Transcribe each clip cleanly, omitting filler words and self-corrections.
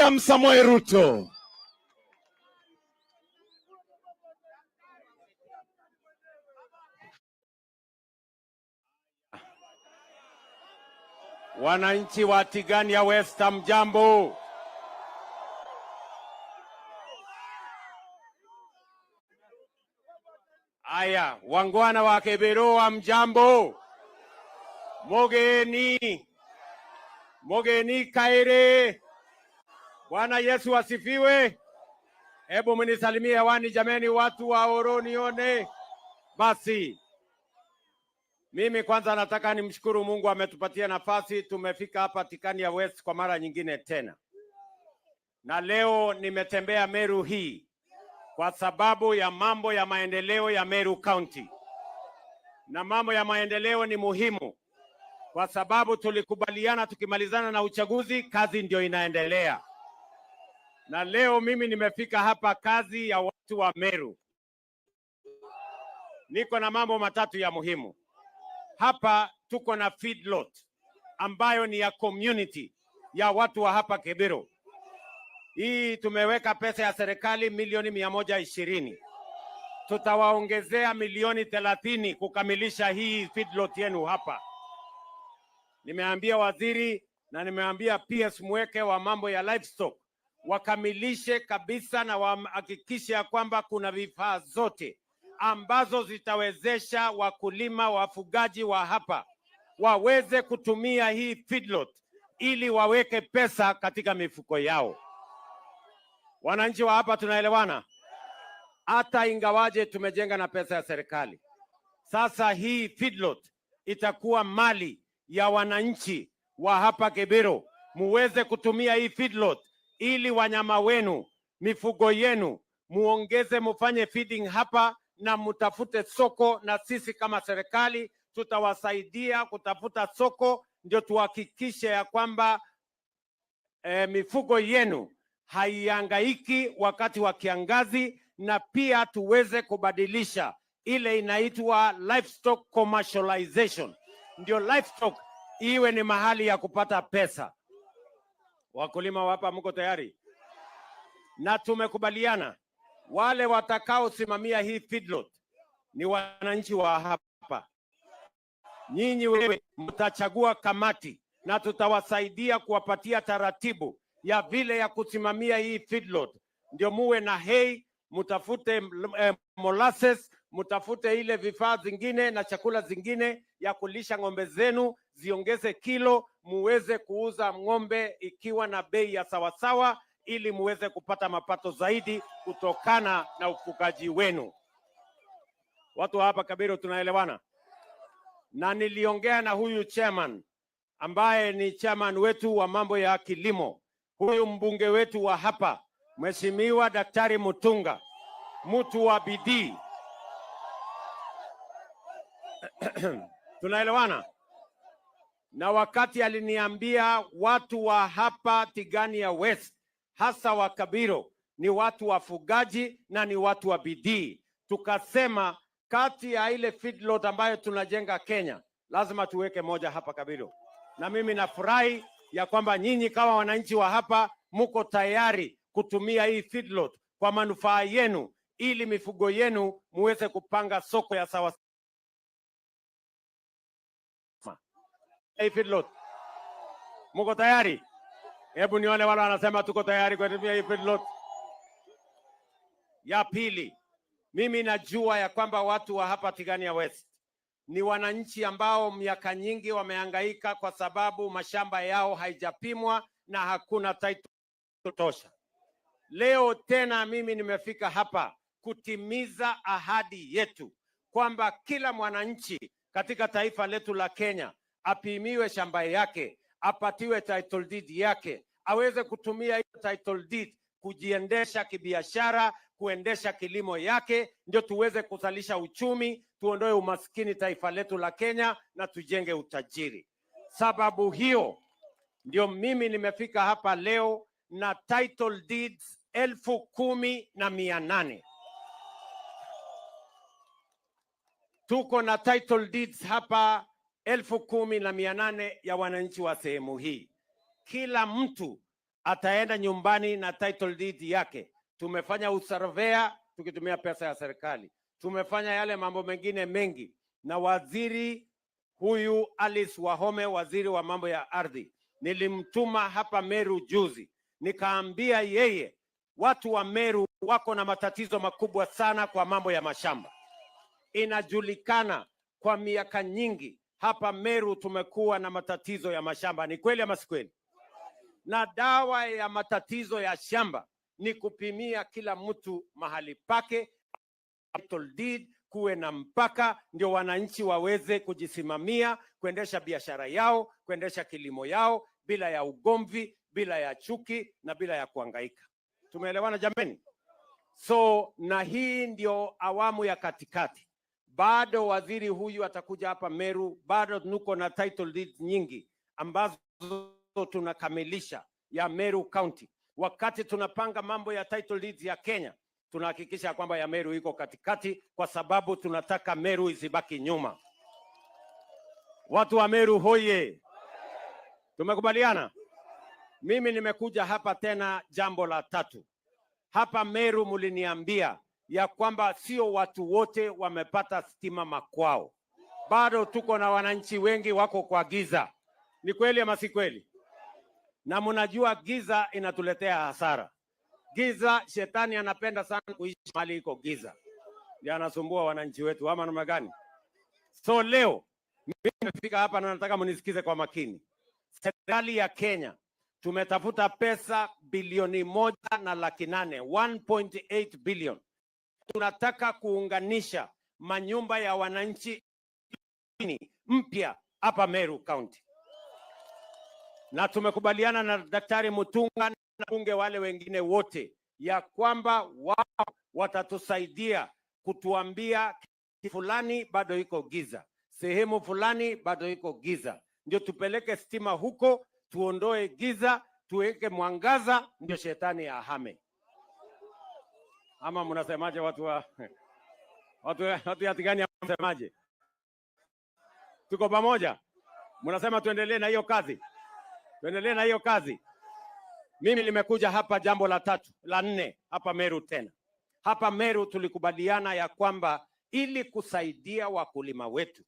William Samoei Ruto. Wananchi wa Tigania West, mjambo. Aya, wangwana wa Keberoa mjambo. Mogeni kaire. Bwana Yesu asifiwe. Hebu mnisalimie hewani jameni, watu wa Oronione. Basi mimi kwanza nataka nimshukuru Mungu ametupatia nafasi, tumefika hapa Tigania West kwa mara nyingine tena. Na leo nimetembea Meru hii kwa sababu ya mambo ya maendeleo ya Meru County. Na mambo ya maendeleo ni muhimu kwa sababu tulikubaliana tukimalizana na uchaguzi kazi ndio inaendelea. Na leo mimi nimefika hapa kazi ya watu wa Meru. Niko na mambo matatu ya muhimu. Hapa tuko na feedlot ambayo ni ya community ya watu wa hapa Kebero. Hii tumeweka pesa ya serikali milioni 120. Tutawaongezea milioni 30 kukamilisha hii feedlot yenu hapa. Nimeambia waziri na nimeambia PS Mweke wa mambo ya livestock wakamilishe kabisa na wahakikishe ya kwamba kuna vifaa zote ambazo zitawezesha wakulima wafugaji wa hapa waweze kutumia hii feedlot ili waweke pesa katika mifuko yao. Wananchi wa hapa tunaelewana? Hata ingawaje tumejenga na pesa ya serikali, sasa hii feedlot itakuwa mali ya wananchi wa hapa Kebero. Muweze kutumia hii feedlot ili wanyama wenu, mifugo yenu, muongeze mufanye feeding hapa na mutafute soko, na sisi kama serikali tutawasaidia kutafuta soko, ndio tuhakikishe ya kwamba mifugo yenu haihangaiki wakati wa kiangazi, na pia tuweze kubadilisha ile inaitwa livestock commercialization. Ndio livestock iwe ni mahali ya kupata pesa. Wakulima hapa mko tayari? Na tumekubaliana wale watakao simamia hii feedlot ni wananchi wa hapa. Nyinyi wewe mtachagua kamati na tutawasaidia kuwapatia taratibu ya vile ya kusimamia hii feedlot. Ndio muwe na hay, mutafute molasses, mutafute ile vifaa zingine na chakula zingine ya kulisha ng'ombe zenu, ziongeze kilo, muweze kuuza ng'ombe ikiwa na bei ya sawasawa ili muweze kupata mapato zaidi kutokana na ufugaji wenu. Watu hapa Kebero tunaelewana? Na niliongea na huyu chairman ambaye ni chairman wetu wa mambo ya kilimo, huyu mbunge wetu wa hapa, Mheshimiwa Daktari Mutunga, mtu wa bidii. Tunaelewana? Na wakati aliniambia watu wa hapa Tigania West, hasa wa Kebero, ni watu wafugaji na ni watu wa bidii, tukasema kati ya ile feedlot ambayo tunajenga Kenya, lazima tuweke moja hapa Kebero. Na mimi nafurahi ya kwamba nyinyi kama wananchi wa hapa muko tayari kutumia hii feedlot kwa manufaa yenu, ili mifugo yenu muweze kupanga soko ya sawa. Hii feedlot muko tayari? Hebu nione wale wanasema tuko tayari kutumia hii feedlot. Ya pili, mimi najua ya kwamba watu wa hapa Tigania West ni wananchi ambao miaka nyingi wamehangaika kwa sababu mashamba yao haijapimwa na hakuna title tosha. Leo tena mimi nimefika hapa kutimiza ahadi yetu kwamba kila mwananchi katika taifa letu la Kenya apimiwe shamba yake, apatiwe title deed yake, aweze kutumia hiyo title deed kujiendesha kibiashara, kuendesha kilimo yake, ndio tuweze kuzalisha uchumi, tuondoe umaskini taifa letu la Kenya na tujenge utajiri. Sababu hiyo ndio mimi nimefika hapa leo na title deeds 10,800. Tuko na title deeds hapa 10,800 ya wananchi wa sehemu hii. Kila mtu ataenda nyumbani na title deed yake. Tumefanya usurveyor tukitumia pesa ya serikali. Tumefanya yale mambo mengine mengi, na waziri huyu Alice Wahome, waziri wa mambo ya ardhi, nilimtuma hapa Meru juzi, nikaambia yeye watu wa Meru wako na matatizo makubwa sana kwa mambo ya mashamba. Inajulikana kwa miaka nyingi hapa Meru tumekuwa na matatizo ya mashamba. Ni kweli ama si kweli? Na dawa ya matatizo ya shamba ni kupimia kila mtu mahali pake, title deed, kuwe na mpaka, ndio wananchi waweze kujisimamia, kuendesha biashara yao, kuendesha kilimo yao bila ya ugomvi, bila ya chuki na bila ya kuhangaika. Tumeelewana jameni? So na hii ndio awamu ya katikati. Bado waziri huyu atakuja hapa Meru, bado nuko na title deeds nyingi ambazo tunakamilisha ya Meru County. Wakati tunapanga mambo ya title deeds ya Kenya, tunahakikisha kwamba ya Meru iko katikati, kwa sababu tunataka Meru isibaki nyuma. Watu wa Meru hoye! Tumekubaliana? Mimi nimekuja hapa tena jambo la tatu. Hapa Meru muliniambia ya kwamba sio watu wote wamepata stima makwao. Bado tuko na wananchi wengi wako kwa giza. Ni kweli ama si kweli? Na mnajua giza inatuletea hasara. Giza, shetani anapenda sana kuishi mahali iko giza. Ndio anasumbua wananchi wetu, ama namna gani? So leo mimi nimefika hapa na nataka mnisikize kwa makini. Serikali ya Kenya tumetafuta pesa bilioni 1.8, 1.8 billion. Tunataka kuunganisha manyumba ya wananchi mpya hapa Meru County. Na tumekubaliana na Daktari Mutunga na bunge wale wengine wote ya kwamba wao watatusaidia kutuambia fulani bado iko giza, sehemu fulani bado iko giza, ndio tupeleke stima huko, tuondoe giza, tuweke mwangaza, ndio shetani ahame. Ama mnasemaje watu ya Tigania, mnasemaje? Tuko pamoja? Mnasema tuendelee na hiyo kazi? Tuendelee na hiyo kazi. Mimi nimekuja hapa jambo la nne hapa Meru tena. Hapa Meru tulikubaliana ya kwamba ili kusaidia wakulima wetu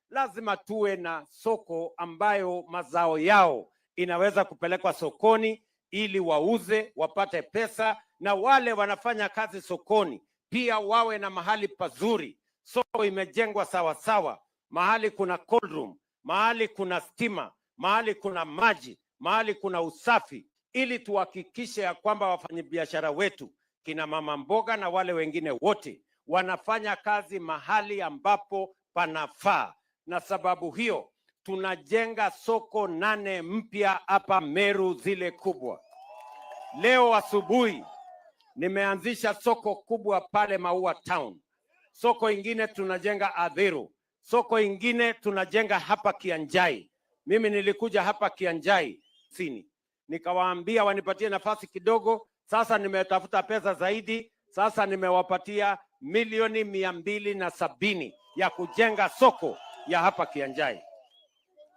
lazima tuwe na soko ambayo mazao yao inaweza kupelekwa sokoni ili wauze wapate pesa, na wale wanafanya kazi sokoni pia wawe na mahali pazuri. Soko imejengwa sawa sawa, mahali kuna cold room, mahali kuna stima, mahali kuna maji, mahali kuna usafi, ili tuhakikishe ya kwamba wafanyabiashara wetu, kina mama mboga na wale wengine wote, wanafanya kazi mahali ambapo panafaa. Na sababu hiyo tunajenga soko 8 mpya hapa Meru, zile kubwa. Leo asubuhi nimeanzisha soko kubwa pale Maua Town. Soko ingine tunajenga Athiru. Soko ingine tunajenga hapa Kianjai. Mimi nilikuja hapa Kianjai sini, nikawaambia wanipatie nafasi kidogo. Sasa nimetafuta pesa zaidi. Sasa nimewapatia milioni 270 ya kujenga soko ya hapa Kianjai.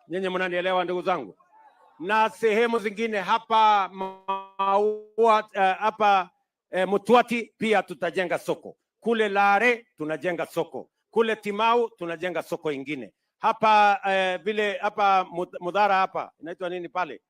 Nyinyi mnanielewa ndugu zangu? Na sehemu zingine hapa Maua, hapa Mutwati pia tutajenga soko. Kule Lare tunajenga soko. Kule Timau tunajenga soko ingine. Hapa vile hapa Mudhara hapa inaitwa nini pale?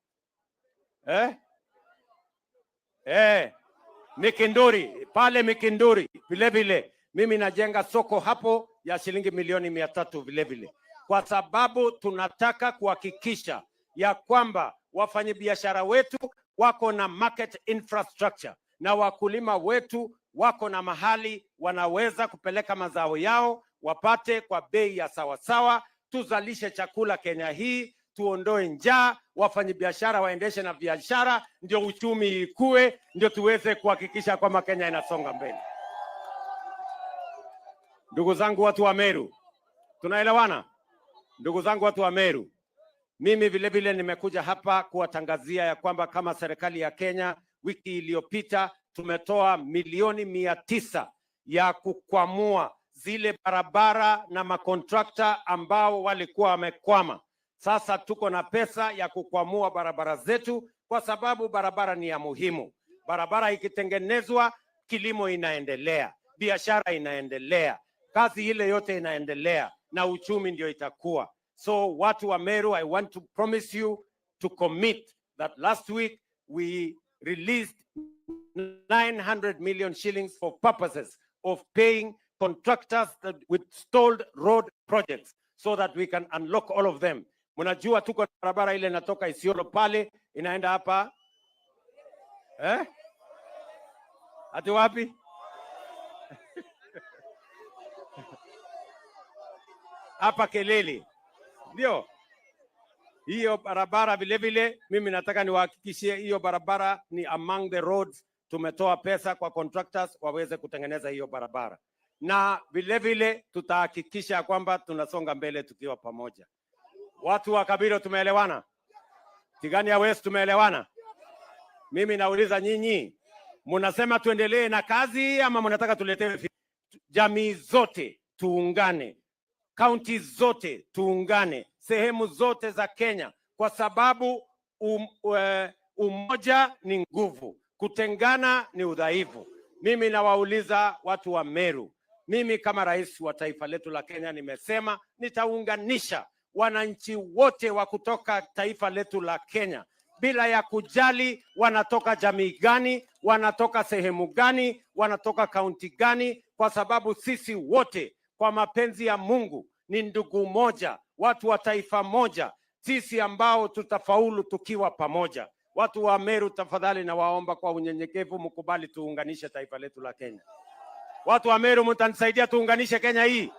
Mikinduri pale Mikinduri vile vile mimi najenga soko hapo ya shilingi milioni 300 vile vile, kwa sababu tunataka kuhakikisha ya kwamba wafanyabiashara wetu wako na market infrastructure na wakulima wetu wako na mahali wanaweza kupeleka mazao yao wapate kwa bei ya sawasawa. Tuzalishe chakula Kenya hii, tuondoe njaa, wafanyabiashara waendeshe na biashara, ndio uchumi ikue, ndio tuweze kuhakikisha kwamba Kenya inasonga mbele. Ndugu zangu watu wa Meru, tunaelewana? Ndugu zangu watu wa Meru, mimi vile vile nimekuja hapa kuwatangazia ya kwamba kama serikali ya Kenya wiki iliyopita tumetoa milioni 900 ya kukwamua zile barabara na makontrakta ambao walikuwa wamekwama. Sasa tuko na pesa ya kukwamua barabara zetu kwa sababu barabara ni ya muhimu. Barabara ikitengenezwa, kilimo inaendelea, biashara inaendelea, kazi ile yote inaendelea na uchumi ndio itakuwa. So watu wa Meru, I want to promise you to commit that last week we released 900 million shillings for purposes of paying contractors with stalled road projects so that we can unlock all of them. Mnajua tuko barabara ile inatoka Isiolo pale inaenda hapa ati wapi? Hapa Kelele. Ndio. Hiyo barabara vile vile mimi nataka niwahakikishie hiyo barabara ni among the roads. Tumetoa pesa kwa contractors waweze kutengeneza hiyo barabara. Na vile vile tutahakikisha kwamba tunasonga mbele tukiwa pamoja. Watu wa Kabiro tumeelewana? Tigania West tumeelewana? Mimi nauliza nyinyi, mnasema tuendelee na kazi ama mnataka tuletewe? Jamii zote tuungane, kaunti zote tuungane, sehemu zote za Kenya, kwa sababu umoja ni nguvu, kutengana ni udhaifu. Mimi nawauliza watu wa Meru, mimi kama rais wa taifa letu la Kenya nimesema nitaunganisha wananchi wote wa kutoka taifa letu la Kenya bila ya kujali wanatoka jamii gani, wanatoka sehemu gani, wanatoka kaunti gani, kwa sababu sisi wote kwa mapenzi ya Mungu ni ndugu moja, watu wa taifa moja, sisi ambao tutafaulu tukiwa pamoja. Watu wa Meru tafadhali na waomba kwa unyenyekevu mkubali tuunganishe taifa letu la Kenya. Watu wa Meru mtanisaidia tuunganishe Kenya hii.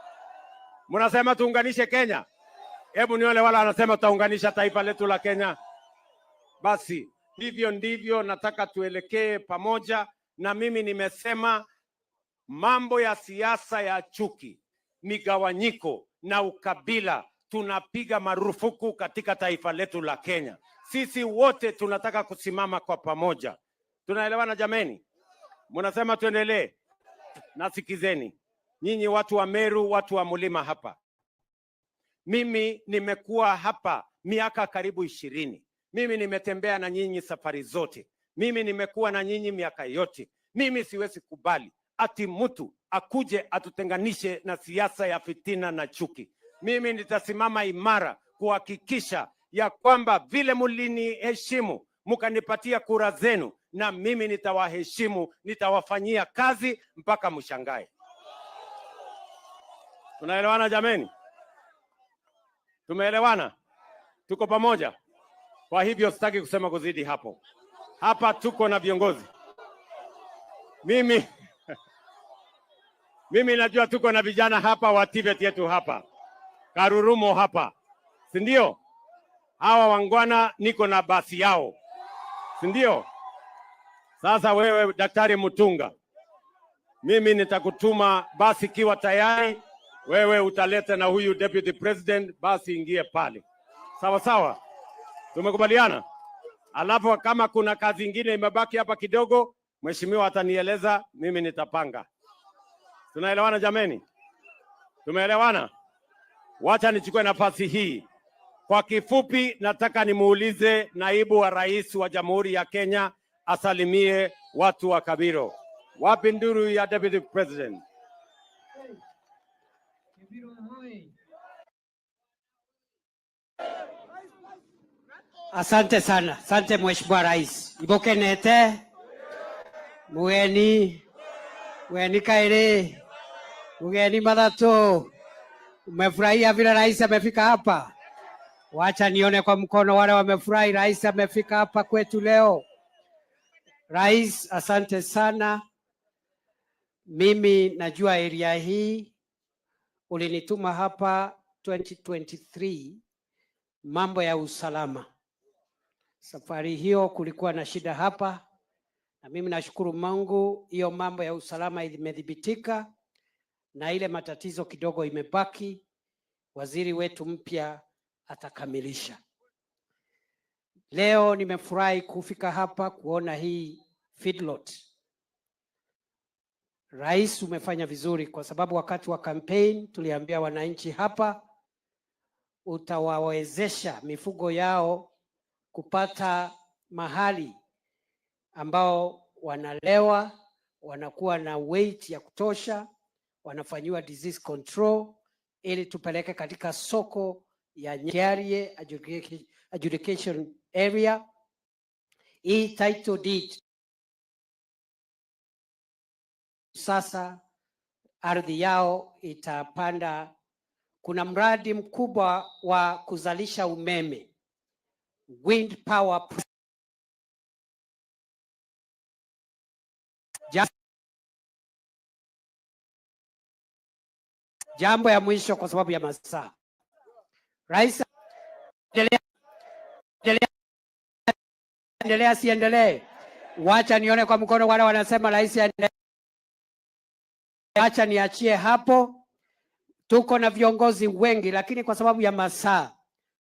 Mnasema tuunganishe Kenya? Hebu nione wala anasema tutaunganisha taifa letu la Kenya. Basi hivyo ndivyo nataka tuelekee pamoja, na mimi nimesema mambo ya siasa ya chuki, migawanyiko na ukabila tunapiga marufuku katika taifa letu la Kenya. Sisi wote tunataka kusimama kwa pamoja. Tunaelewana jameni? Mnasema tuendelee? Nasikizeni. Nyinyi watu wa Meru, watu wa mlima hapa. Mimi nimekuwa hapa miaka karibu 20. Mimi nimetembea na nyinyi safari zote. Mimi nimekuwa na nyinyi miaka yote. Mimi siwezi kubali ati mtu akuje atutenganishe na siasa ya fitina na chuki. Mimi nitasimama imara kuhakikisha ya kwamba vile mliniheshimu mkanipatia kura zenu, na mimi nitawaheshimu, nitawafanyia kazi mpaka mshangae. Tunaelewana jameni? Tumeelewana? Tuko pamoja? Kwa hivyo sitaki kusema kuzidi hapo. Hapa tuko na viongozi. Mimi najua tuko na vijana hapa wa Tibet yetu hapa. Karurumo hapa. Si ndio? Hawa wangwana niko na basi yao. Si ndio? Sasa wewe Daktari Mutunga, mimi nitakutuma basi kiwa tayari, wewe utaleta na huyu Deputy President, basi ingie pale. Sawa sawa? Tumekubaliana? Alafu kama kuna kazi nyingine imebaki hapa kidogo, mheshimiwa atanieleza, mimi nitapanga. Tunaelewana jameni? Tumeelewana? Wacha nichukue nafasi hii. Kwa kifupi nataka nimuulize naibu wa rais wa Jamhuri ya Kenya asalimie watu wa Kabiro. Wapi nduru ya Deputy President? Asante sana. Asante Mheshimiwa Rais. Ibokenete. Mugeni Kaire. Mugeni Mathato. Umefurahia vile rais amefika hapa? Wacha nione kwa mkono wale wamefurahi rais amefika hapa kwetu leo. Rais, asante sana. Mimi najua area hii ulinituma hapa 2023 mambo ya usalama. Safari hiyo kulikuwa na shida hapa, na mimi nashukuru Mungu hiyo mambo ya usalama imedhibitika na ile matatizo kidogo imebaki. Waziri wetu mpya atakamilisha. Leo nimefurahi kufika hapa kuona hii feedlot. Rais, umefanya vizuri kwa sababu wakati wa campaign tuliambia wananchi hapa utawawezesha mifugo yao kupata mahali ambao wanalewa, wanakuwa na weight ya kutosha, wanafanyiwa disease control ili tupeleke katika soko ya Nyeri adjudication area. Hii title deed sasa ardhi yao itapanda. Kuna mradi mkubwa wa kuzalisha umeme, wind power. Jambo ya mwisho kwa sababu ya masaa. Rais, endelea siendelee? Wacha nione kwa mkono wale wanasema rais aendelee. Acha niachie hapo. Tuko na viongozi wengi, lakini kwa sababu ya masaa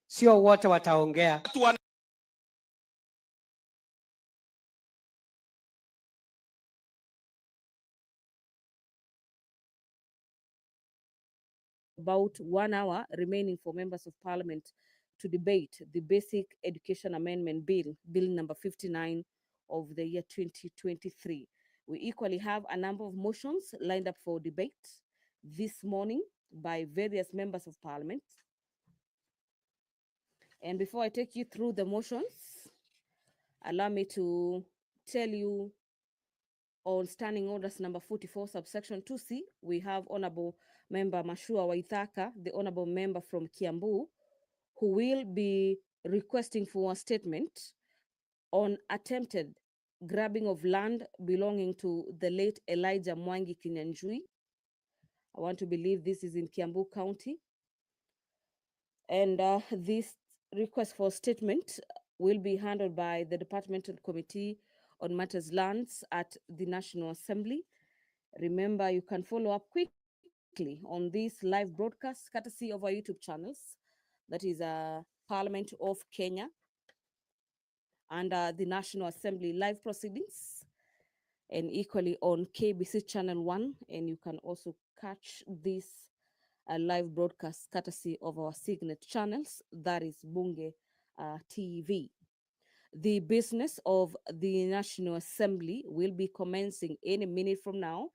sio wote wataongea. About 1 hour remaining for members of parliament to debate the Basic Education Amendment Bill, Bill number 59 of the year 2023. We equally have a number of motions lined up for debate this morning by various members of parliament. And before I take you through the motions, allow me to tell you on Standing Orders number 44, subsection 2C, we have Honorable Member Mashua Waithaka, the Honorable Member from Kiambu, who will be requesting for a statement on attempted grabbing of land belonging to the late Elijah Mwangi Kinyanjui. I want to believe this is in Kiambu County. And this request for statement will be handled by the Departmental Committee on Matters Lands at the National Assembly. Remember, you can follow up quickly on this live broadcast courtesy of our YouTube channels. That is Parliament of Kenya and the National Assembly live proceedings, and equally on KBC Channel 1. And you can also catch this live broadcast courtesy of our signet channels, that is Bunge TV. The business of the National Assembly will be commencing any minute from now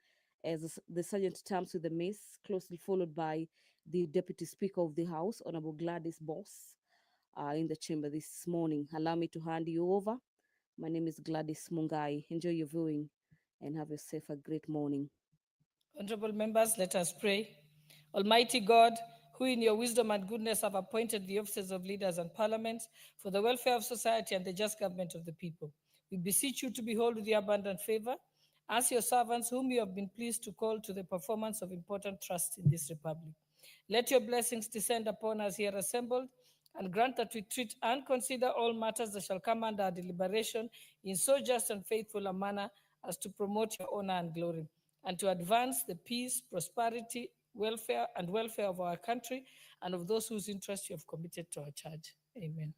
as the sergeant terms with the mace, closely followed by the Deputy Speaker of the House, Honorable Gladys Boss, in the chamber this morning. Allow me to hand you over. My name is Gladys Mungai. Enjoy your viewing and have yourself a great morning. Honorable members, let us pray. Almighty God, who in your wisdom and goodness have appointed the offices of leaders and parliaments for the welfare of society and the just government of the people, we beseech you to behold with your abundant favor as your servants whom you have been pleased to call to the performance of important trusts in this republic. Let your blessings descend upon us here assembled, and grant that we treat and consider all matters that shall come under our deliberation in so just and faithful a manner as to promote your honor and glory, and to advance the peace, prosperity, welfare of our country and of those whose interests you have committed to our charge. Amen.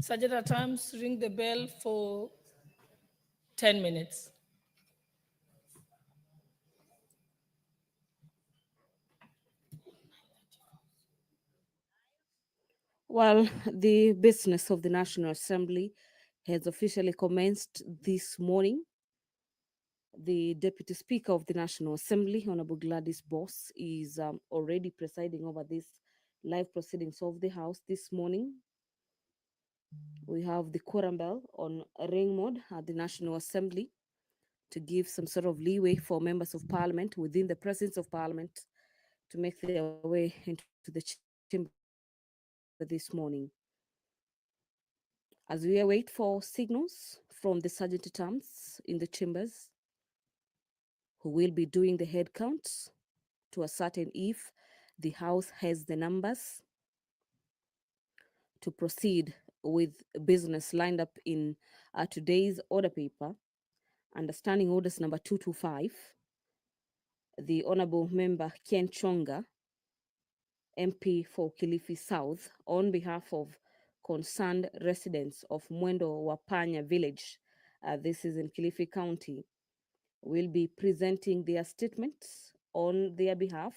Sergeant at Arms, ring the bell for 10 minutes. Well, the business of the National Assembly has officially commenced this morning. The Deputy Speaker of the National Assembly, Honorable Gladys Boss, is already presiding over this live proceedings of the House this morning. We have the quorum bell on ring mode at the National Assembly to give some sort of leeway for members of Parliament within the presence of Parliament to make their way into the chamber this morning. As we await for signals from the sergeant-at-arms in the chambers, who will be doing the head counts to ascertain if the House has the numbers to proceed with business lined up in today's order paper, understanding orders number 225, the Honorable Member Ken Chonga, MP for Kilifi South, on behalf of concerned residents of Mwendo Wapanya village, this is in Kilifi County, will be presenting their statements on their behalf.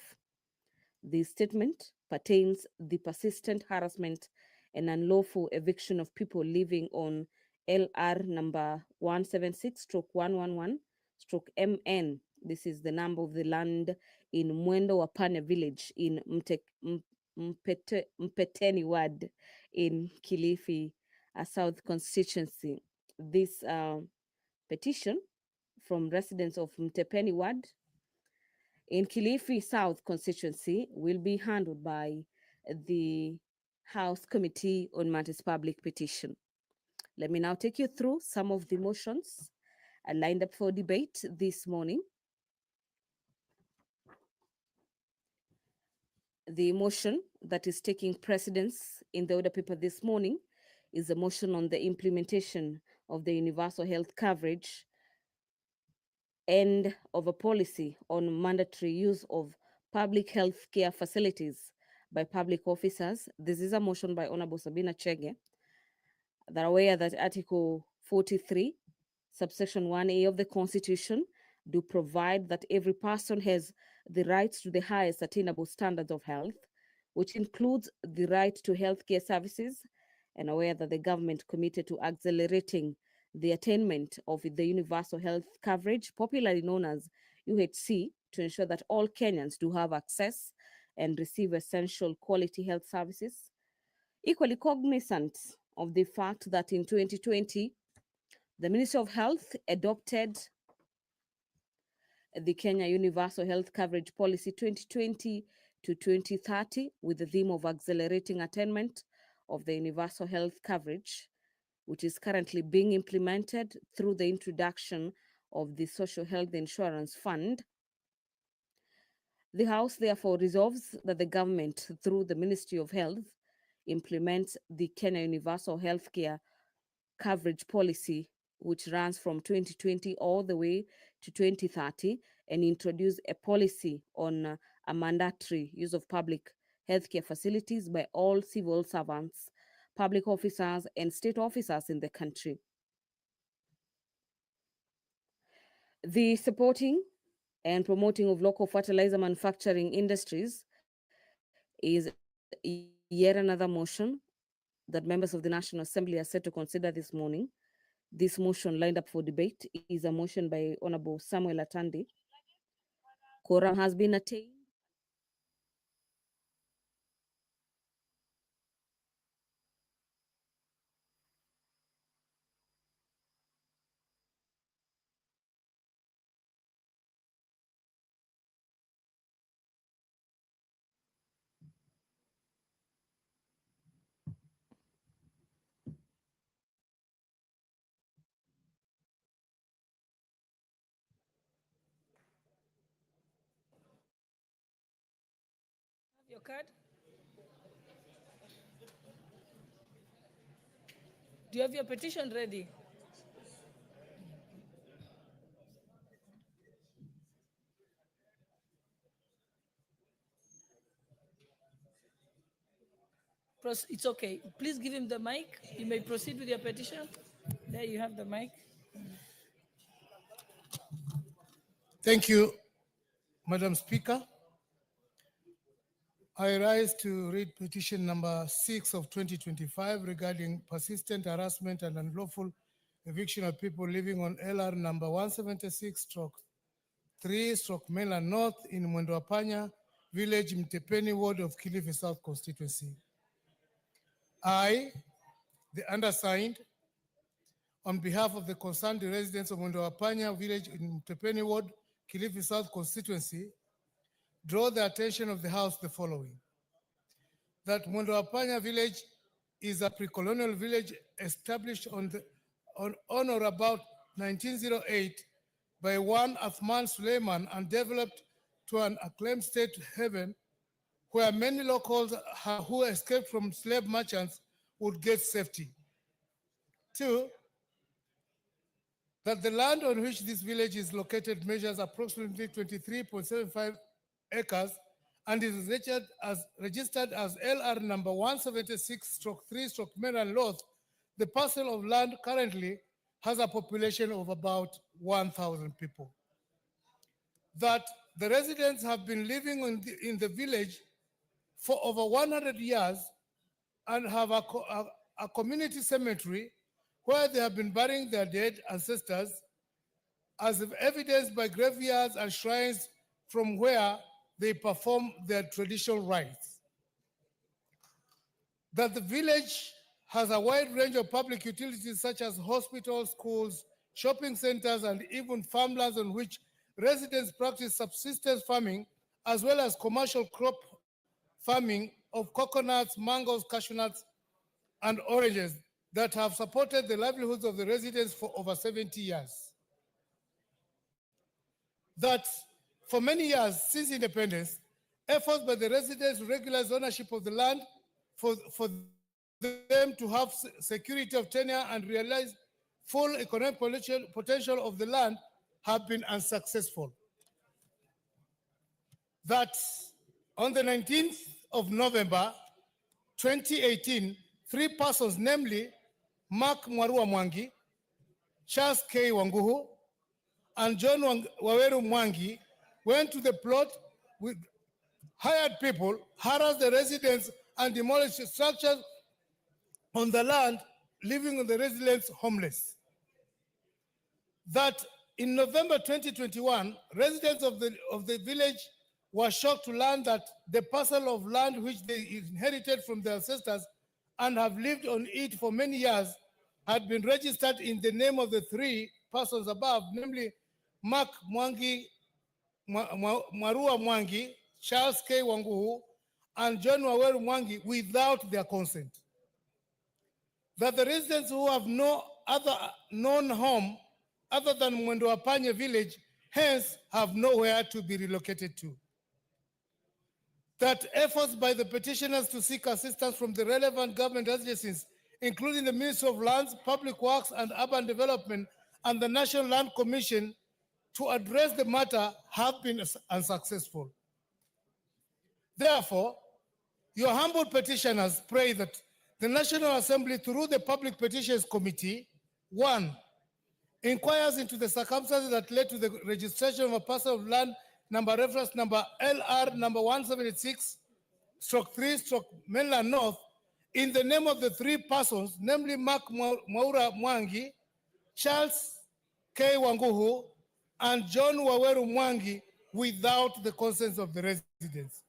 The statement pertains the persistent harassment and unlawful eviction of people living on LR number 176/111/MN. This is the number of the land in Mwendo Wapane village in Mpeteni ward in Kilifi South constituency. This petition from residents of Mtepeni ward in Kilifi South constituency will be handled by the House Committee on Matters Public Petition. Let me now take you through some of the motions lined up for debate this morning. The motion that is taking precedence in the order paper this morning is a motion on the implementation of the universal health coverage and of a policy on mandatory use of public health care facilities by public officers. This is a motion by Honorable Sabina Chege. They're aware that Article 43, subsection 1A of the Constitution do provide that every person has the right to the highest attainable standards of health, which includes the right to healthcare services, and aware that the government committed to accelerating the attainment of the universal health coverage, popularly known as UHC, to ensure that all Kenyans do have access and receive essential quality health services. Equally cognizant of the fact that in 2020, the Ministry of Health adopted the Kenya Universal Health Coverage Policy 2020 to 2030 with the theme of accelerating attainment of the universal health coverage, which is currently being implemented through the introduction of the Social Health Insurance Fund. The House therefore resolves that the government, through the Ministry of Health, implements the Kenya Universal Healthcare Coverage Policy, which runs from 2020 all the way to 2030, and introduce a policy on a mandatory use of public healthcare facilities by all civil servants, public officers, and state officers in the country. The supporting and promoting of local fertilizer manufacturing industries is yet another motion that members of the National Assembly are set to consider this morning. This motion lined up for debate is a motion by Honorable Samuel Atandi. Quorum has been attained. Your card? Do you have your petition ready? It's okay. Please give him the mic. You may proceed with your petition. There you have the mic. Thank you, Madam Speaker. I rise to read petition number 6 of 2025 regarding persistent harassment and unlawful eviction of people living on LR number 176/3/Mainland North in Mwendo Wapanya village, Mtepeni ward of Kilifi South constituency. I, the undersigned, on behalf of the concerned residents of Mwendo Wapanya village in Mtepeni ward, Kilifi South constituency, draw the attention of the House the following. That Athwana village is a pre-colonial village established on or about 1908 by one Athman Suleiman and developed to an acclaimed state haven where many locals who escaped from slave merchants would get safety. 2, that the land on which this village is located measures approximately 23.75 acres and is registered as LR number 176/3/Meru North. The parcel of land currently has a population of about 1,000 people. That the residents have been living in the village for over 100 years and have a community cemetery where they have been burying their dead ancestors, as evidenced by graveyards and shrines from where they perform their traditional rites. That the village has a wide range of public utilities such as hospitals, schools, shopping centers, and even farmlands on which residents practice subsistence farming, as well as commercial crop farming of coconuts, mangoes, cashew nuts, and oranges that have supported the livelihoods of the residents for over 70 years. That for many years since independence, efforts by the residents to regularize ownership of the land for them to have security of tenure and realize full economic potential of the land have been unsuccessful. That on the 19th of November 2018, 3 persons, namely Mark Mwarua Mwangi, Charles K. Wanguhu, and John Waweru Mwangi, went to the plot with hired people, harassed the residents, and demolished structures on the land, leaving the residents homeless. That in November 2021, residents of the village were shocked to learn that the parcel of land which they inherited from their ancestors and have lived on it for many years had been registered in the name of the 3 persons above, namely Mark Mwangi, Mwarua Mwangi, Charles K. Wanguhu, and John Waweru Mwangi without their consent. That the residents who have no other known home other than Athwana village, hence have nowhere to be relocated to. That efforts by the petitioners to seek assistance from the relevant government agencies, including the Ministry of Lands, Public Works and Urban Development and the National Land Commission to address the matter have been unsuccessful. Therefore, your humble petitioners pray that the National Assembly, through the Public Petitions Committee, 1, inquires into the circumstances that led to the registration of a parcel of land number reference number LR number 176/3/Meru North in the name of the 3 persons, namely Mark Mwarua Mwangi, Charles K. Wanguhu, and John Waweru Mwangi without the consent of the residents.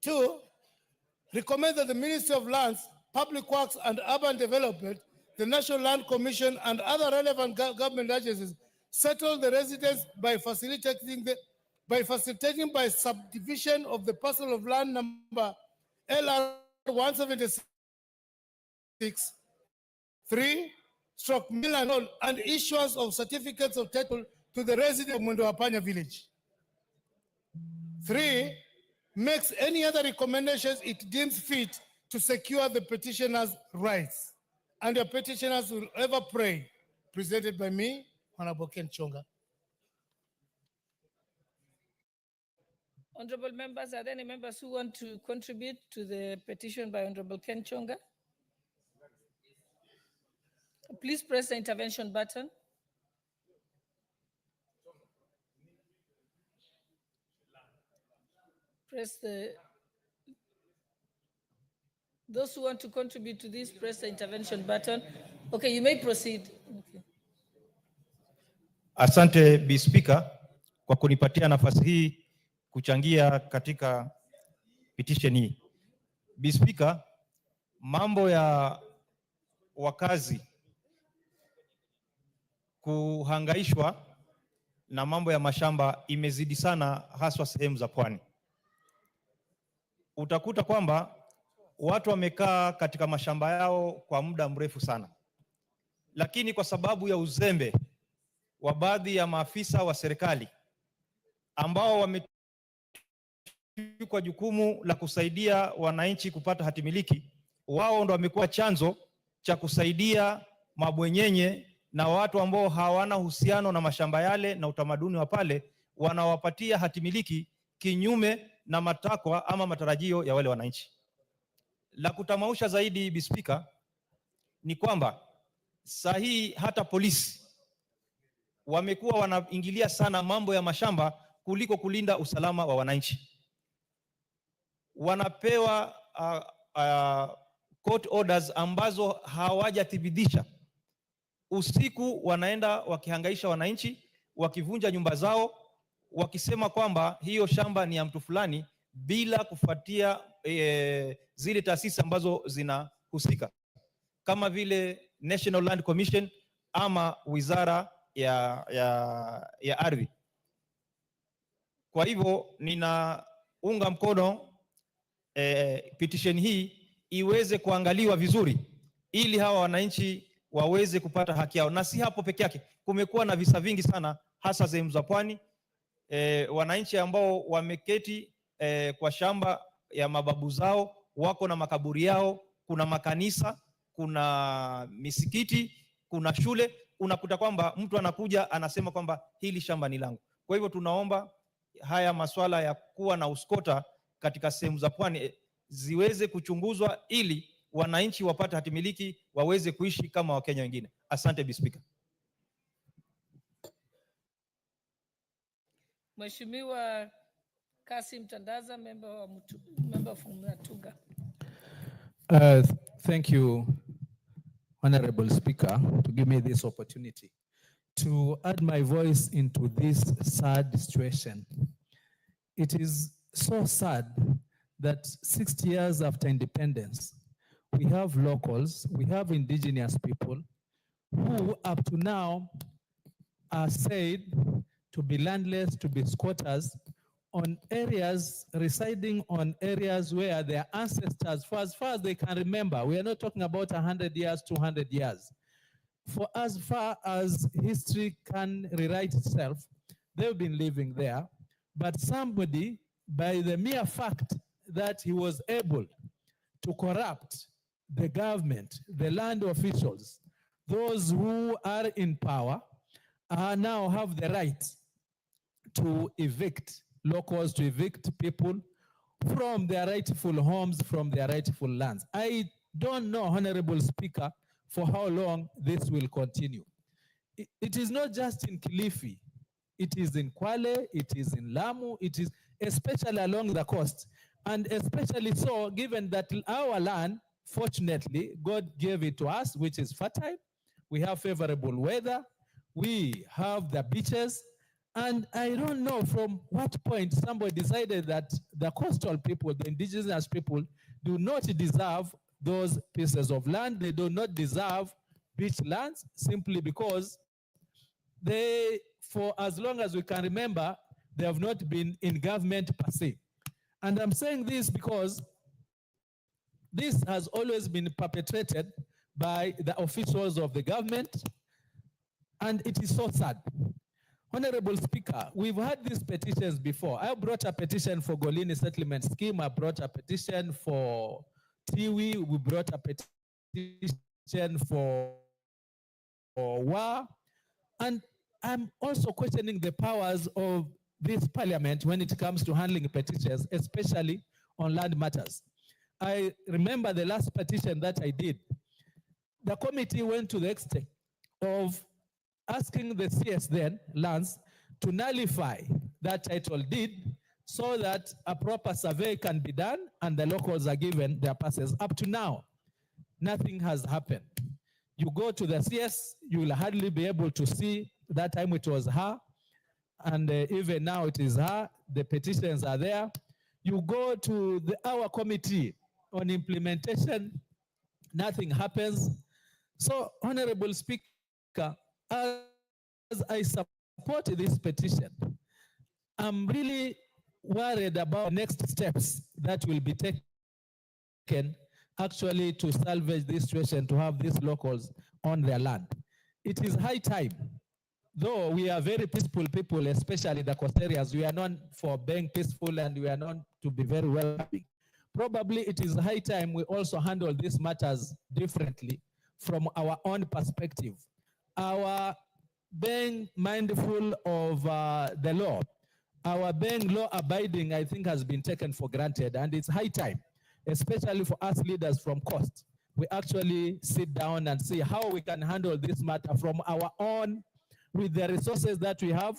2, recommend that the Ministry of Lands, Public Works and Urban Development, the National Land Commission, and other relevant government agencies settle the residents by facilitating by subdivision of the parcel of land number LR 176/3/Meru North and issuance of certificates of title to the residents of Athwana village. 3, makes any other recommendations it deems fit to secure the petitioner's rights. And the petitioners will ever pray. Presented by me, Honorable Ken Chonga. Honorable members, are there any members who want to contribute to the petition by Honorable Ken Chonga? Please press the intervention button. Those who want to contribute to this, press the intervention button. Okay, you may proceed. Okay. Asante Bi Speaker kwa kunipatia nafasi hii kuchangia katika petition hii. Bi Speaker, mambo ya wakazi kuhangaishwa na mambo ya mashamba imezidi sana, haswa sehemu za pwani. Utakuta kwamba watu wamekaa katika mashamba yao kwa muda mrefu sana, lakini kwa sababu ya uzembe wa baadhi ya maafisa wa serikali ambao wamechukua jukumu la kusaidia wananchi kupata hatimiliki, wao ndo wamekuwa chanzo cha kusaidia mabwenyenye na watu ambao hawana uhusiano na mashamba yale na utamaduni wa pale, wanawapatia hatimiliki kinyume na matakwa ama matarajio ya wale wananchi. La kutamausha zaidi, Bispika, ni kwamba sahihi hata polisi wamekuwa wanaingilia sana mambo ya mashamba kuliko kulinda usalama wa wananchi. Wanapewa court orders ambazo hawajathibitisha. Usiku wanaenda wakihangaisha wananchi, wakivunja nyumba zao, wakisema kwamba hiyo shamba ni ya mtu fulani bila kufuatia zile taasisi ambazo zinahusika kama vile National Land Commission ama Wizara ya Ardhi. Kwa hivyo ninaunga mkono petition hii iweze kuangaliwa vizuri ili hawa wananchi waweze kupata haki yao, na si hapo peke yake. Kumekuwa na visa vingi sana hasa sehemu za pwani, wananchi ambao wameketi kwa shamba ya mababu zao, wako na makaburi yao, kuna makanisa, kuna misikiti, kuna shule, unakuta kwamba mtu anakuja anasema kwamba hili shamba ni langu. Kwa hivyo tunaomba haya masuala ya kuwa na uskota katika sehemu za pwani ziweze kuchunguzwa ili wananchi wapate hatimiliki, waweze kuishi kama Wakenya wengine. Asante Bispika. Mheshimiwa Kasim Tandaza, member from Natuga. Thank you, Honorable Speaker, to give me this opportunity to add my voice into this sad situation. It is so sad that 60 years after independence, we have locals, we have indigenous people who up to now are said to be landless, to be squatters on areas, residing on areas where their ancestors, for as far as they can remember, we are not talking about 100 years, 200 years. For as far as history can rewrite itself, they've been living there. But somebody, by the mere fact that he was able to corrupt the government, the land officials, those who are in power, now have the right to evict locals, to evict people from their rightful homes, from their rightful lands. I don't know, Honorable Speaker, for how long this will continue. It is not just in Kilifi. It is in Kwale, it is in Lamu, it is especially along the coast. And especially so, given that our land, fortunately, God gave it to us, which is fertile. We have favorable weather. We have the beaches. And I don't know from what point somebody decided that the coastal people, the indigenous people, do not deserve those pieces of land. They do not deserve beach lands simply because they, for as long as we can remember, they have not been in government per se. And I'm saying this because this has always been perpetrated by the officials of the government, and it is so sad. Honorable Speaker, we've had these petitions before. I brought a petition for Golini Settlement Scheme. I brought a petition for Tiwi. We brought a petition for WA. And I'm also questioning the powers of this parliament when it comes to handling petitions, especially on land matters. I remember the last petition that I did. The committee went to the extent of asking the CS then, lands, to nullify that title deed so that a proper survey can be done and the locals are given their passes. Up to now, nothing has happened. You go to the CS, you will hardly be able to see. That time it was her, and even now it is her. The petitions are there. You go to our committee on implementation, nothing happens. So, Honorable Speaker, as I support support this petition. I'm really worried about next steps that will be taken actually to salvage this situation, to have these locals on their land. It is high time, though we are very peaceful people, especially the coast areas. We are known for being peaceful and we are known to be very welcoming. Probably it is high time we also handle these matters differently from our own perspective. Our being mindful of the law, our being law-abiding, I think, has been taken for granted, and it's high time, especially for us leaders from coast, we actually sit down and see how we can handle this matter from our own, with the resources that we have,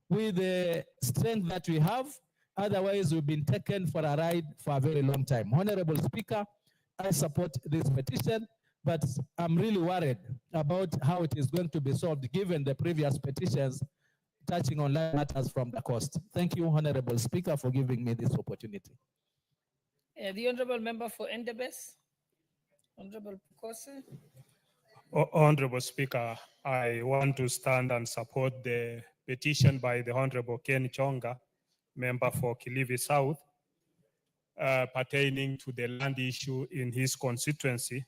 with the strength that we have. Otherwise, we've been taken for a ride for a very long time. Honorable Speaker, I support this petition, but I'm really worried about how it is going to be solved given the previous petitions touching on land matters from the coast. Thank you, Honorable Speaker, for giving me this opportunity. The Honorable Member for Endebess, Honorable Pukose. Honorable Speaker, I want to stand and support the petition by the Honorable Ken Chonga, member for Kilifi South, pertaining to the land issue in his constituency.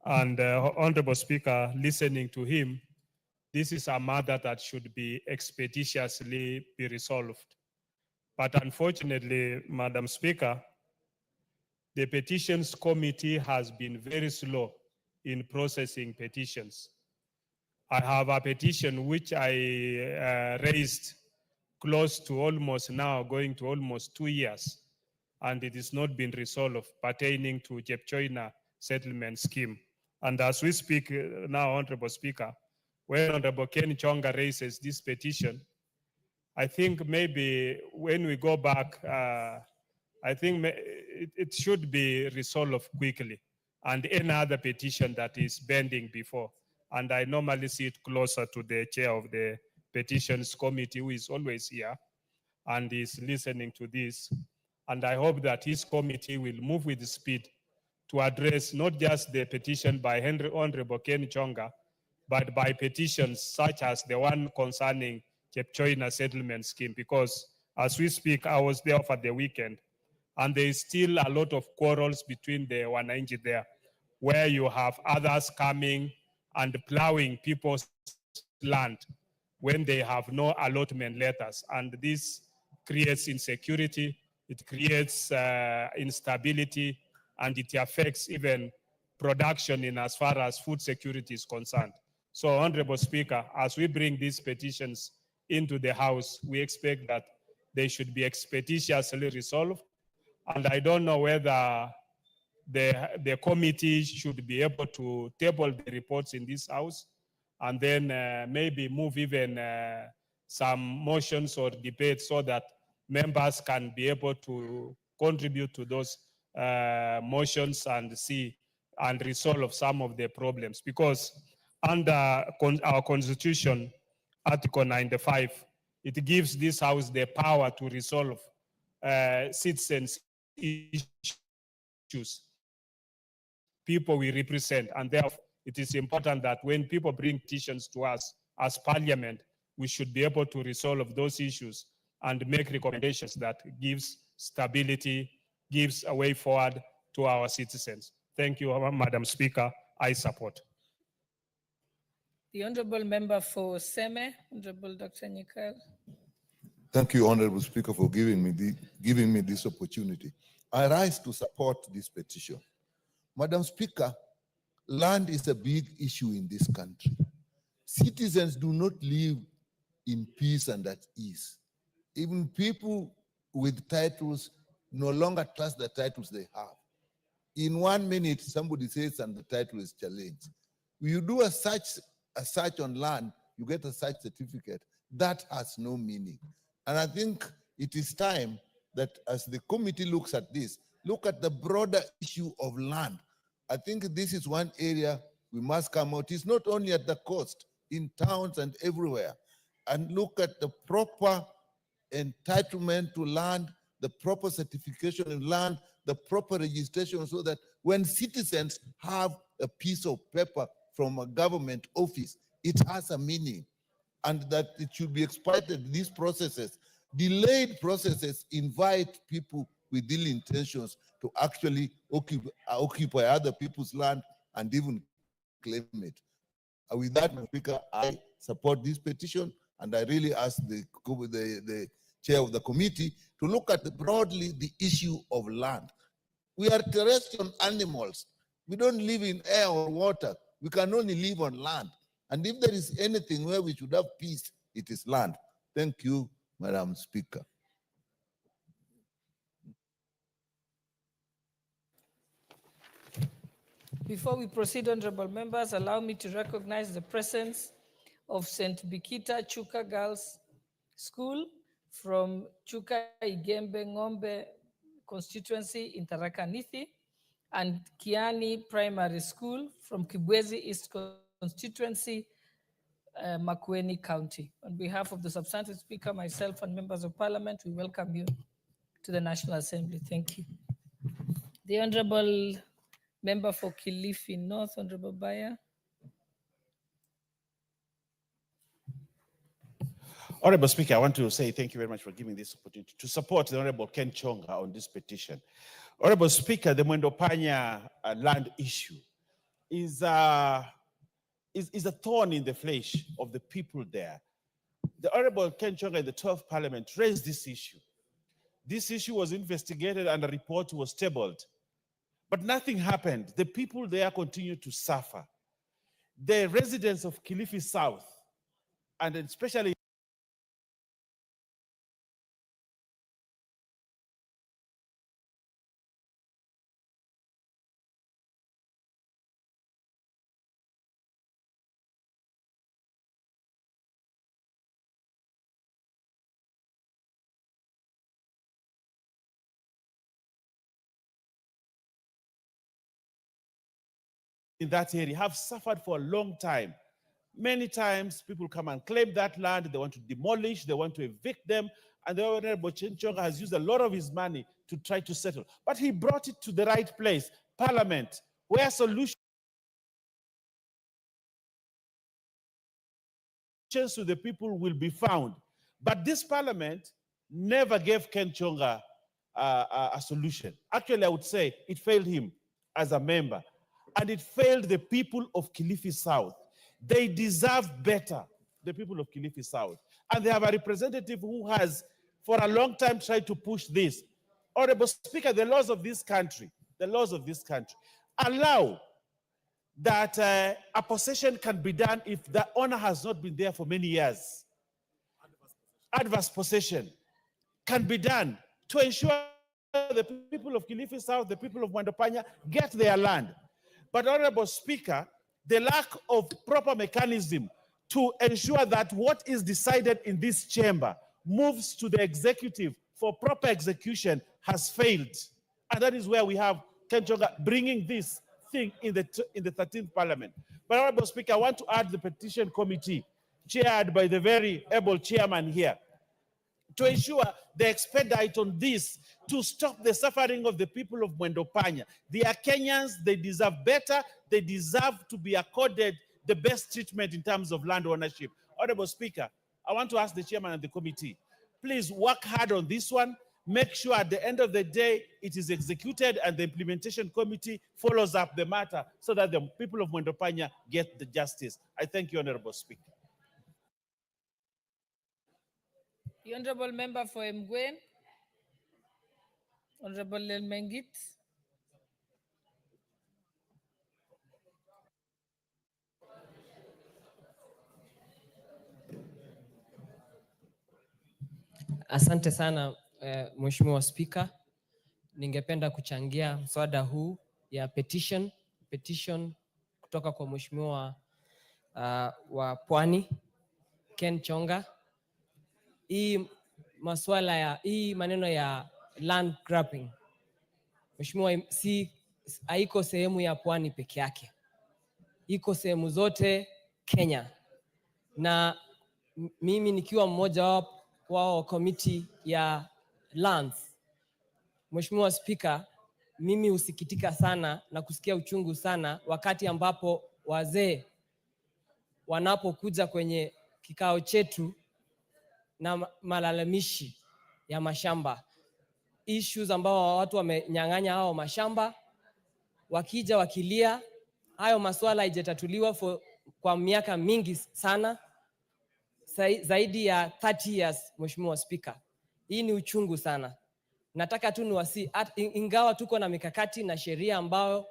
And Honorable Speaker, listening to him, this is a matter that should be expeditiously be resolved. But unfortunately, Madam Speaker, the petitions committee has been very slow in processing petitions. I have a petition which I raised close to almost now, going to almost 2 years, and it has not been resolved pertaining to Jepchoina settlement scheme. And as we speak now, Honorable Speaker, when Honorable Ken Chonga raises this petition, I think maybe when we go back, I think it should be resolved quickly, and any other petition that is pending before. And I normally see it closer to the chair of the petitions committee, who is always here and is listening to this. And I hope that his committee will move with speed to address not just the petition by Honorable Ken Chonga, but by petitions such as the one concerning Jepchoina settlement scheme. Because as we speak, I was there for the weekend, and there is still a lot of quarrels between the Wananchi there, where you have others coming and plowing people's land when they have no allotment letters. And this creates insecurity, it creates instability, and it affects even production in as far as food security is concerned. So, Honorable Speaker, as we bring these petitions into the House, we expect that they should be expeditiously resolved. And I don't know whether the committee should be able to table the reports in this House, and then maybe move even some motions or debates so that members can be able to contribute to those motions and see and resolve some of the problems. Because under our Constitution, Article 95, it gives this House the power to resolve citizens' issues, people we represent, and therefore it is important that when people bring petitions to us as Parliament, we should be able to resolve those issues and make recommendations that gives stability, gives a way forward to our citizens. Thank you, Madam Speaker. I support. The Honorable Member for Seme, Honorable Dr. Nyikal. Thank you, Honorable Speaker, for giving me this opportunity. I rise to support this petition. Madam Speaker, land is a big issue in this country. Citizens do not live in peace and at ease. Even people with titles no longer trust the titles they have. In 1 minute, somebody says and the title is challenged. You do a search on land, you get a search certificate. That has no meaning. And I think it is time that as the committee looks at this, look at the broader issue of land. I think this is one area we must come out. It's not only at the coast, in towns and everywhere. And look at the proper entitlement to land, the proper certification of land, the proper registration, so that when citizens have a piece of paper from a government office, it has a meaning. and that it should be exploited. These processes, delayed processes, invite people with ill intentions to actually occupy other people's land and even claim it. With that, Mr. Speaker, I support this petition, and I really ask the chair of the committee to look at broadly the issue of land. We are terrestrial animals. We don't live in air or water. We can only live on land. And if there is anything where we should have peace, it is land. Thank you, Madam Speaker. Before we proceed, honorable members, allow me to recognize the presence of St. Bikita Chuka Girls School from Chuka Igembe Ng'ombe constituency in Tharaka Nithi, and Kiani Primary School from Kibwezi East constituency, Makueni County. On behalf of the substantive speaker, myself, and members of parliament, we welcome you to the National Assembly. Thank you. The Honorable Member for Kilifi North, Honorable Baya. Honorable Speaker, I want to say thank you very much for giving this opportunity to support the Honorable Ken Chonga on this petition. Honorable Speaker, the Mwendo Panya land issue is a thorn in the flesh of the people there. The Honorable Ken Chonga in the 12th Parliament raised this issue. This issue was investigated and a report was tabled, but nothing happened. The people there continue to suffer. The residents of Kilifi South, and especially in that area have suffered for a long time. Many times people come and claim that land, they want to demolish, they want to evict them, and the Honorable Ken Chonga has used a lot of his money to try to settle. But he brought it to the right place, Parliament, where solutions to the people will be found. But this Parliament never gave Ken Chonga a solution. Actually, I would say it failed him as a member. And it failed the people of Kilifi South. They deserve better, the people of Kilifi South. And they have a representative who has, for a long time, tried to push this. Honorable Speaker, the laws of this country allow that a possession can be done if the owner has not been there for many years. Adverse possession can be done to ensure the people of Kilifi South, the people of Mwendo Panya get their land. But Honorable Speaker, the lack of proper mechanism to ensure that what is decided in this chamber moves to the executive for proper execution has failed. And that is where we have Ken Chonga bringing this thing in the 13th Parliament. But Honorable Speaker, I want to add the petition committee chaired by the very able chairman here to ensure the expedite on this to stop the suffering of the people of Mwendo Panya. They are Kenyans, they deserve better, they deserve to be accorded the best treatment in terms of land ownership. Honorable Speaker, I want to ask the chairman of the committee, please work hard on this one, make sure at the end of the day it is executed and the implementation committee follows up the matter so that the people of Mwendo Panya get the justice. I thank you, Honorable Speaker. The Honorable Member for Mgwen, Honorable Mengit. Asante sana Mheshimiwa Spika. Ningependa kuchangia mswada huu ya petition kutoka kwa Mheshimiwa wa Pwani Ken Chonga. Hii maneno ya land grabbing, Mheshimiwa, haiko sehemu ya Pwani peke yake, iko sehemu zote Kenya, na mimi nikiwa mmoja wao committee ya lands. Mheshimiwa Speaker, mimi husikitika sana na kusikia uchungu sana wakati ambapo wazee wanapokuja kwenye kikao chetu na malalamishi ya mashamba, issues ambao watu wamenyang'anya hao mashamba, wakija wakilia, hayo masuala haijatatuliwa kwa miaka mingi sana, zaidi ya 30 years, Mheshimiwa Speaker. Hii ni uchungu sana. Nataka tu niwasi, ingawa tuko na mikakati na sheria ambayo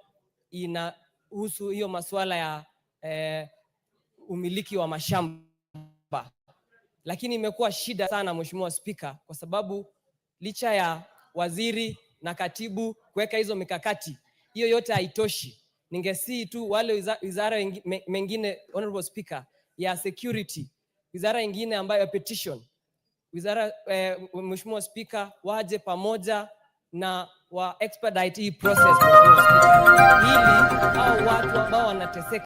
inahusu hiyo masuala ya umiliki wa mashamba, lakini imekuwa shida sana, Mheshimiwa Speaker, kwa sababu licha ya waziri na katibu kuweka hizo mikakati, hiyo yote haitoshi. Ningesii tu wale wizara mengine, Honorable Speaker, ya security, wizara nyingine ambayo petition, wizara Mheshimiwa Speaker, waje pamoja na wa expedite hii process, Mheshimiwa Speaker, ili hao watu ambao wanateseka